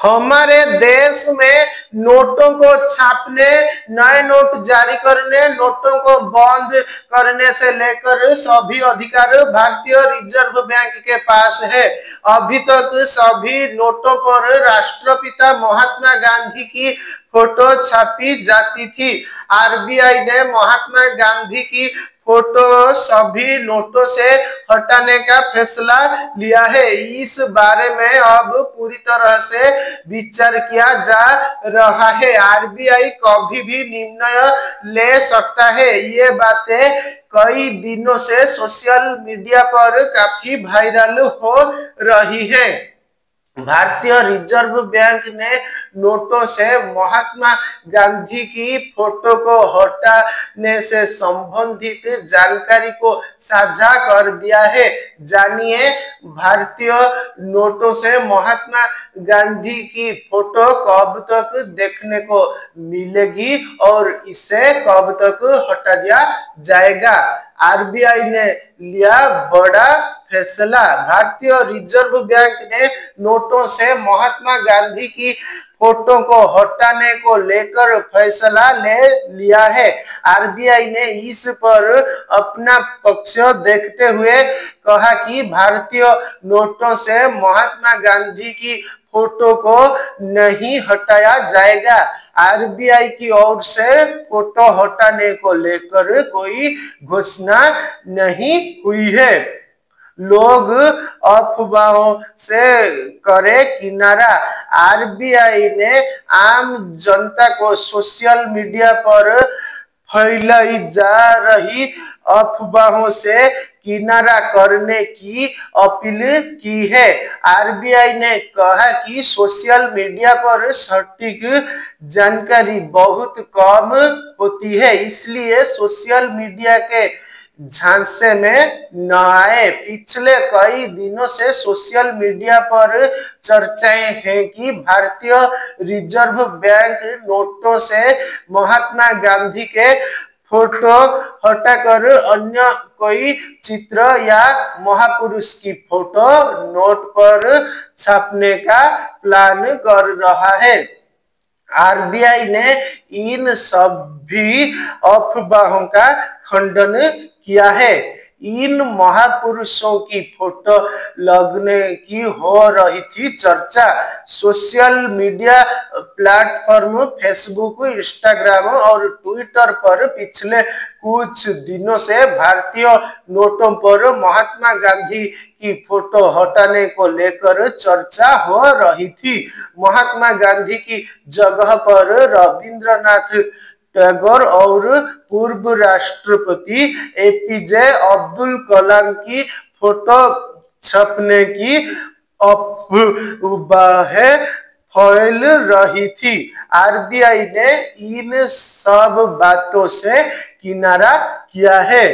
हमारे देश में नोटों को छापने, नए नोट जारी करने, नोटों को बंद करने से लेकर सभी अधिकार भारतीय रिजर्व बैंक के पास है। अभी तक सभी नोटों पर राष्ट्रपिता महात्मा गांधी की फोटो छापी जाती थी। आरबीआई ने महात्मा गांधी की फोटो सभी नोटों से हटाने का फैसला लिया है। इस बारे में अब पूरी तरह से विचार किया जा रहा है। आरबीआई कभी भी निर्णय ले सकता है। ये बातें कई दिनों से सोशल मीडिया पर काफी वायरल हो रही है। भारतीय रिजर्व बैंक ने नोटों से महात्मा गांधी की फोटो को हटाने से संबंधित जानकारी को साझा कर दिया है। जानिए, भारतीय नोटों से महात्मा गांधी की फोटो कब तक देखने को मिलेगी और इसे कब तक हटा दिया जाएगा। आरबीआई ने लिया बड़ा फैसला। भारतीय रिजर्व बैंक ने नोटों से महात्मा गांधी की फोटो को हटाने को लेकर फैसला ले लिया है। आरबीआई ने इस पर अपना पक्ष देखते हुए कहा कि भारतीय नोटों से महात्मा गांधी की फोटो को नहीं हटाया जाएगा। आरबीआई की ओर से फोटो हटाने को लेकर कोई घोषणा नहीं हुई है। लोग अफवाहों से करे किनारा। आरबीआई ने आम जनता को सोशल मीडिया पर फैलाई जा रही अफवाहों से किनारा करने की अपील की है। आरबीआई ने कहा कि सोशल मीडिया पर सटीक जानकारी बहुत कम होती है, इसलिए सोशल मीडिया के झांसे में न आए। पिछले कई दिनों से सोशल मीडिया पर चर्चाएं हैं कि भारतीय रिजर्व बैंक नोटों से महात्मा गांधी के फोटो हटाकर अन्य कोई चित्र या महापुरुष की फोटो नोट पर छापने का प्लान कर रहा है। आरबीआई ने इन सभी अफवाहों का खंडन किया है। इन महापुरुषों की फोटो लगने की हो रही थी चर्चा। Social media platform Facebook, Instagram और ट्विटर पर पिछले कुछ दिनों से भारतीय नोटों पर महात्मा गांधी की फोटो हटाने को लेकर चर्चा हो रही थी। महात्मा गांधी की जगह पर रविंद्रनाथ टैगोर और पूर्व राष्ट्रपति एपीजे अब्दुल कलाम की फोटो छपने की अफवाहें फैल रही थी। आरबीआई ने इन सब बातों से किनारा किया है।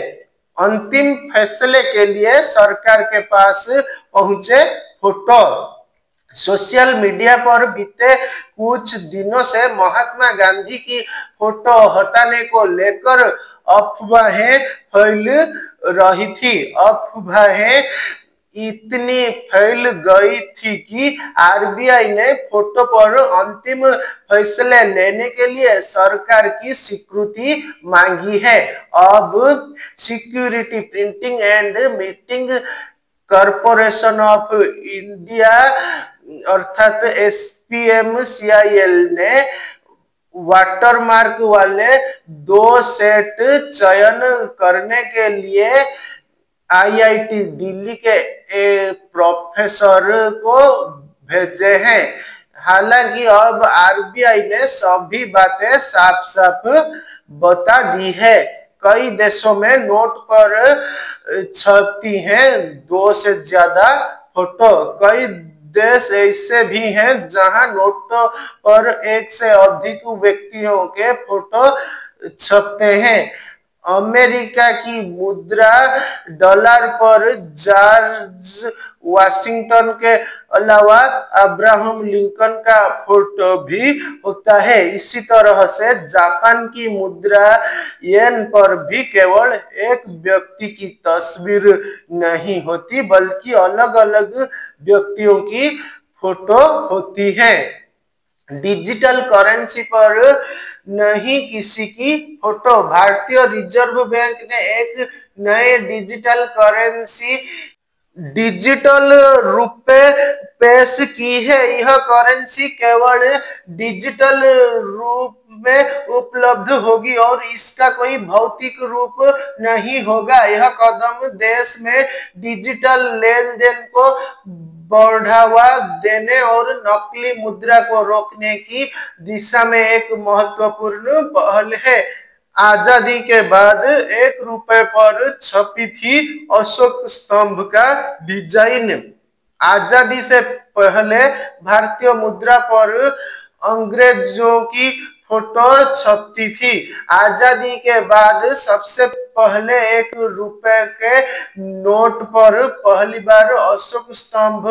अंतिम फैसले के लिए सरकार के पास पहुंचे फोटो। सोशल मीडिया पर बीते कुछ दिनों से महात्मा गांधी की फोटो हटाने को लेकर अफवाहें फैल रही थी। अफवाहें इतनी फैल गई थी कि आरबीआई ने फोटो पर अंतिम फैसले लेने के लिए सरकार की स्वीकृति मांगी है। अब security printing and meeting corporation of India अर्थात एसपीएमसीआईएल ने वाटरमार्क वाले 2 सेट चयन करने के लिए आईआईटी दिल्ली के एक प्रोफेसर को भेजे हैं। हालांकि अब आरबीआई ने सभी बातें साफ साफ बता दी है। कई देशों में नोट पर छपती हैं 2 से ज्यादा फोटो। कई देश ऐसे भी हैं जहां नोटों पर 1 से अधिक व्यक्तियों के फोटो छपते हैं। अमेरिका की मुद्रा डॉलर पर जॉर्ज वाशिंगटन के अलावा अब्राहम लिंकन का फोटो भी होता है। इसी तरह से जापान की मुद्रा येन पर भी केवल एक व्यक्ति की तस्वीर नहीं होती, बल्कि अलग अलग व्यक्तियों की फोटो होती है। डिजिटल करेंसी पर नहीं किसी की फोटो। भारतीय रिजर्व बैंक ने एक नए डिजिटल करेंसी डिजिटल रूप में पेश की है। यह करेंसी केवल डिजिटल रूप में उपलब्ध होगी और इसका कोई भौतिक रूप नहीं होगा। यह कदम देश में डिजिटल लेन देन को बढ़ावा देने और नकली मुद्रा को रोकने की दिशा में एक महत्वपूर्ण पहल है। आजादी के बाद 1 रुपए पर छपी थी अशोक स्तंभ का डिजाइन। आजादी से पहले भारतीय मुद्रा पर अंग्रेजों की फोटो छपती थी। आजादी के बाद सबसे पहले 1 रुपए के नोट पर पहली बार अशोक स्तंभ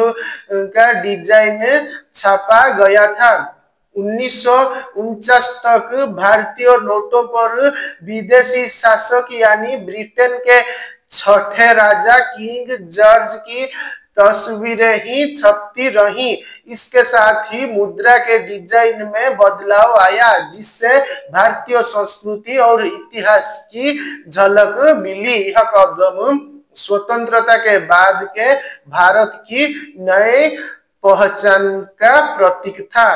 का डिजाइन छापा गया था। 1949 तक भारतीय नोटों पर विदेशी शासक यानी ब्रिटेन के छठे राजा किंग जॉर्ज की तस्वीरें ही छपती रही। इसके साथ ही मुद्रा के डिजाइन में बदलाव आया, जिससे भारतीय संस्कृति और इतिहास की झलक मिली। यह कदम स्वतंत्रता के बाद के भारत की नई पहचान का प्रतीक था।